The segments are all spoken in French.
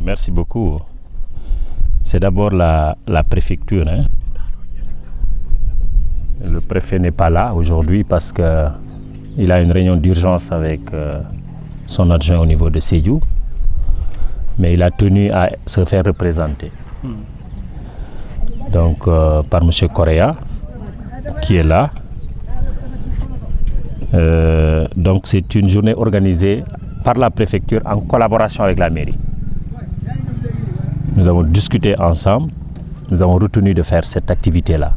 Merci beaucoup. C'est d'abord la préfecture. Le préfet n'est pas là aujourd'hui parce qu'il a une réunion d'urgence avec son adjoint au niveau de Sédhiou. Mais il a tenu à se faire représenter. Donc par M. Correa, qui est là. Donc c'est une journée organisée par la préfecture en collaboration avec la mairie. Nous avons discuté ensemble, nous avons retenu de faire cette activité-là.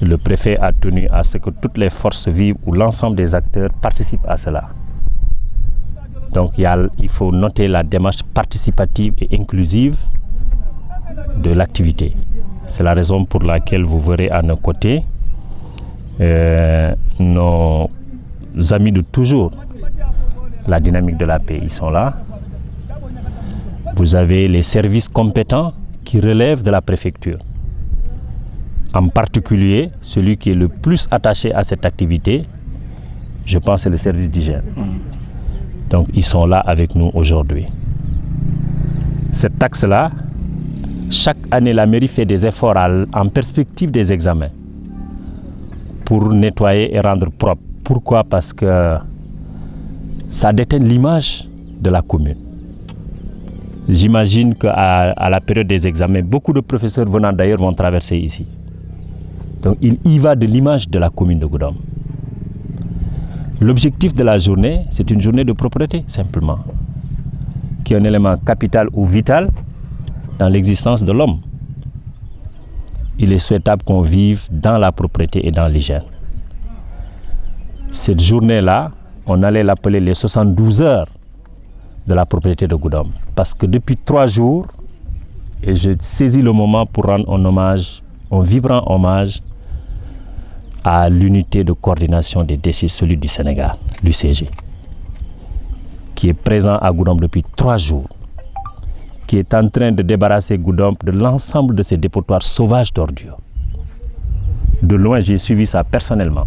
Le préfet a tenu à ce que toutes les forces vives ou l'ensemble des acteurs participent à cela. Donc il faut noter la démarche participative et inclusive de l'activité. C'est la raison pour laquelle vous verrez à nos côtés nos amis de toujours, la dynamique de la paix, ils sont là. Vous avez les services compétents qui relèvent de la préfecture. En particulier, celui qui est le plus attaché à cette activité, je pense, c'est le service d'hygiène. Donc, ils sont là avec nous aujourd'hui. Cet axe-là, chaque année, la mairie fait des efforts en perspective des examens pour nettoyer et rendre propre. Pourquoi? Parce que ça déteint l'image de la commune. J'imagine qu'à la période des examens, beaucoup de professeurs venant d'ailleurs vont traverser ici. Donc il y va de l'image de la commune de Goudomp. L'objectif de la journée, c'est une journée de propreté, simplement, qui est un élément capital ou vital dans l'existence de l'homme. Il est souhaitable qu'on vive dans la propreté et dans l'hygiène. Cette journée-là, on allait l'appeler les 72 heures de la propriété de Goudomp. Parce que depuis 3 jours, et je saisis le moment pour rendre un hommage, un vibrant hommage à l'unité de coordination des déchets solides du Sénégal, l'UCG, qui est présent à Goudomp depuis 3 jours, qui est en train de débarrasser Goudomp de l'ensemble de ces dépotoirs sauvages d'ordures. De loin, j'ai suivi ça personnellement.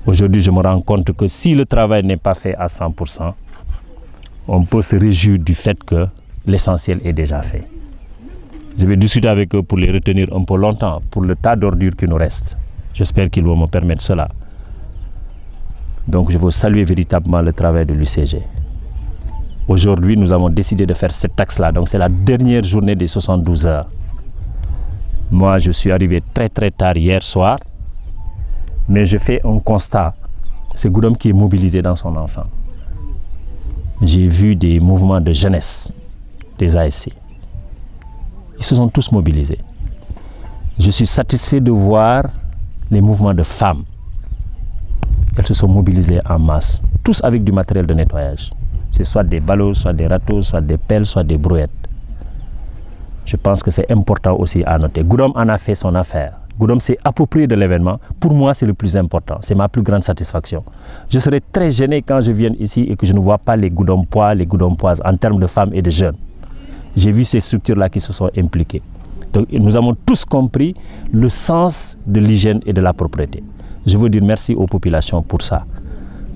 Aujourd'hui, je me rends compte que si le travail n'est pas fait à 100%, on peut se réjouir du fait que l'essentiel est déjà fait. Je vais discuter avec eux pour les retenir un peu longtemps, pour le tas d'ordures qui nous reste. J'espère qu'ils vont me permettre cela. Donc je veux saluer véritablement le travail de l'UCG. Aujourd'hui, nous avons décidé de faire cet axe-là. Donc c'est la dernière journée des 72 heures. Moi, je suis arrivé très tard hier soir, mais je fais un constat. C'est Goudomp qui est mobilisé dans son ensemble. J'ai vu des mouvements de jeunesse des ASC. Ils se sont tous mobilisés. Je suis satisfait de voir les mouvements de femmes. Elles se sont mobilisées en masse, tous avec du matériel de nettoyage. C'est soit des ballots, soit des râteaux, soit des pelles, soit des brouettes. Je pense que c'est important aussi à noter. Goudomp en a fait son affaire. Goudomp s'est approprié de l'événement. Pour moi, c'est le plus important. C'est ma plus grande satisfaction. Je serai très gêné quand je viens ici et que je ne vois pas les Goudompois, les Goudompoises en termes de femmes et de jeunes. J'ai vu ces structures-là qui se sont impliquées. Donc, nous avons tous compris le sens de l'hygiène et de la propreté. Je veux dire merci aux populations pour ça.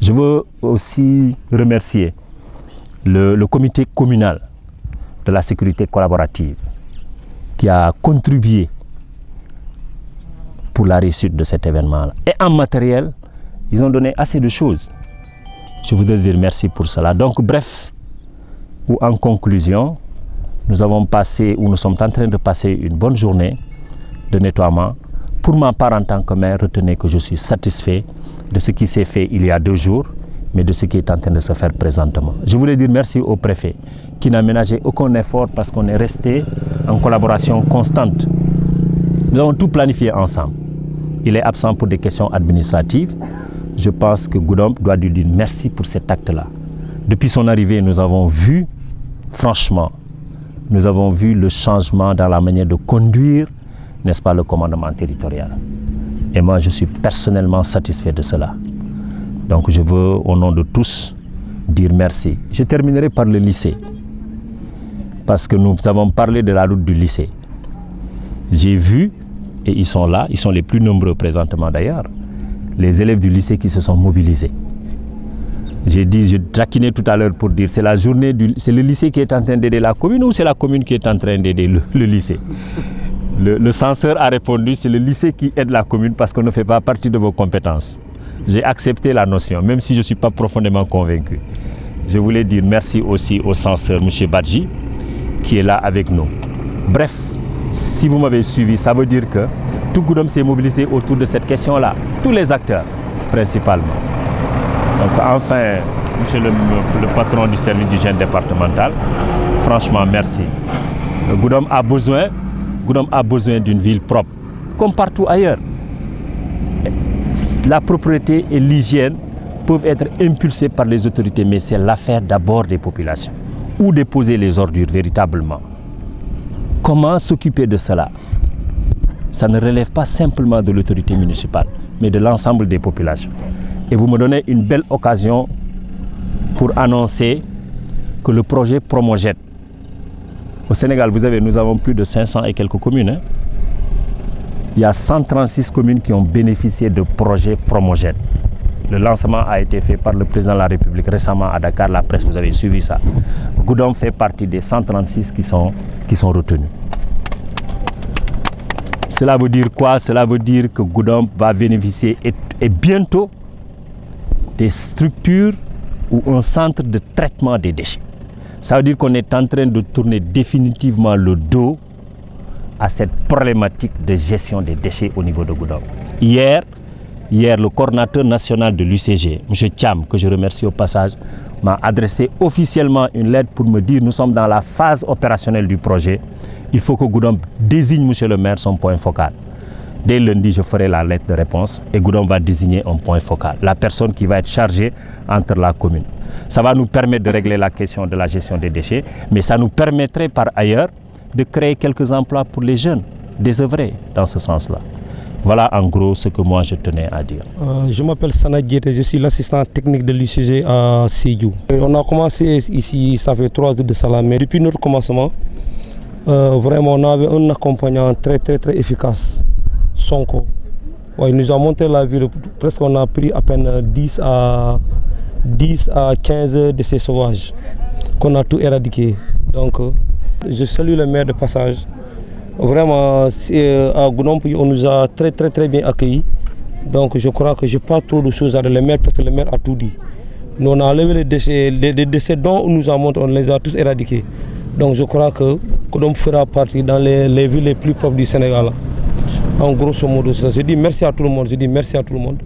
Je veux aussi remercier le comité communal de la sécurité collaborative qui a contribué pour la réussite de cet événement-là. Et en matériel, ils ont donné assez de choses. Je voudrais dire merci pour cela. Donc, bref, ou en conclusion, nous avons passé, ou nous sommes en train de passer une bonne journée de nettoiement. Pour ma part, en tant que maire, retenez que je suis satisfait de ce qui s'est fait il y a 2 jours, mais de ce qui est en train de se faire présentement. Je voulais dire merci au préfet qui n'a ménagé aucun effort parce qu'on est resté en collaboration constante. Nous avons tout planifié ensemble. Il est absent pour des questions administratives. Je pense que Goudomp doit lui dire merci pour cet acte-là. Depuis son arrivée, nous avons vu, franchement, nous avons vu le changement dans la manière de conduire, n'est-ce pas, le commandement territorial. Et moi, je suis personnellement satisfait de cela. Donc, je veux, au nom de tous, dire merci. Je terminerai par le lycée, parce que nous avons parlé de la route du lycée. J'ai vu, et ils sont là, ils sont les plus nombreux présentement d'ailleurs, les élèves du lycée qui se sont mobilisés. J'ai dit, je taquinais tout à l'heure pour dire, c'est le lycée qui est en train d'aider la commune ou c'est la commune qui est en train d'aider le lycée? Le censeur a répondu, c'est le lycée qui aide la commune parce qu'on ne fait pas partie de vos compétences. J'ai accepté la notion, même si je ne suis pas profondément convaincu. Je voulais dire merci aussi au censeur, M. Badji, qui est là avec nous. Bref, si vous m'avez suivi, ça veut dire que tout Goudomp s'est mobilisé autour de cette question-là. Tous les acteurs, principalement. Donc enfin, monsieur le patron du service d'hygiène départemental, franchement, merci. Goudomp a besoin d'une ville propre, comme partout ailleurs. La propreté et l'hygiène peuvent être impulsées par les autorités, mais c'est l'affaire d'abord des populations. Où déposer les ordures véritablement? Comment s'occuper de cela? Ça ne relève pas simplement de l'autorité municipale, mais de l'ensemble des populations. Et vous me donnez une belle occasion pour annoncer que le projet Promoged, au Sénégal, nous avons plus de 500 et quelques communes. Hein? Il y a 136 communes qui ont bénéficié de projets Promoged. Le lancement a été fait par le président de la République récemment à Dakar. La presse, vous avez suivi ça. Goudomp fait partie des 136 qui sont retenus. Cela veut dire quoi? Cela veut dire que Goudomp va bénéficier et bientôt des structures ou un centre de traitement des déchets. Ça veut dire qu'on est en train de tourner définitivement le dos à cette problématique de gestion des déchets au niveau de Goudomp. Hier, le coordinateur national de l'UCG, M. Thiam, que je remercie au passage, m'a adressé officiellement une lettre pour me dire nous sommes dans la phase opérationnelle du projet. Il faut que Goudomp désigne M. le maire son point focal. Dès lundi, je ferai la lettre de réponse et Goudomp va désigner un point focal, la personne qui va être chargée entre la commune. Ça va nous permettre de régler la question de la gestion des déchets, mais ça nous permettrait par ailleurs de créer quelques emplois pour les jeunes, désœuvrés dans ce sens-là. Voilà en gros ce que moi je tenais à dire. Je m'appelle Sana Diété, je suis l'assistant technique de l'UCG à Sédhiou. On a commencé ici, ça fait 3 jours de cela, mais depuis notre commencement, vraiment on avait un accompagnant très efficace, Sonko. Ouais, il nous a monté la ville, presque on a pris à peine 10 à 15 décès sauvages qu'on a tout éradiqué. Donc je salue le maire de passage. Vraiment, à Goudomp, on nous a très bien accueillis. Donc je crois que je n'ai pas trop de choses à dire. Le maire, parce que le maire a tout dit. Nous on a enlevé les décès dont on nous a montré, on les a tous éradiqués. Donc je crois que Goudomp fera partie dans les villes les plus propres du Sénégal. En grosso modo, je dis merci à tout le monde.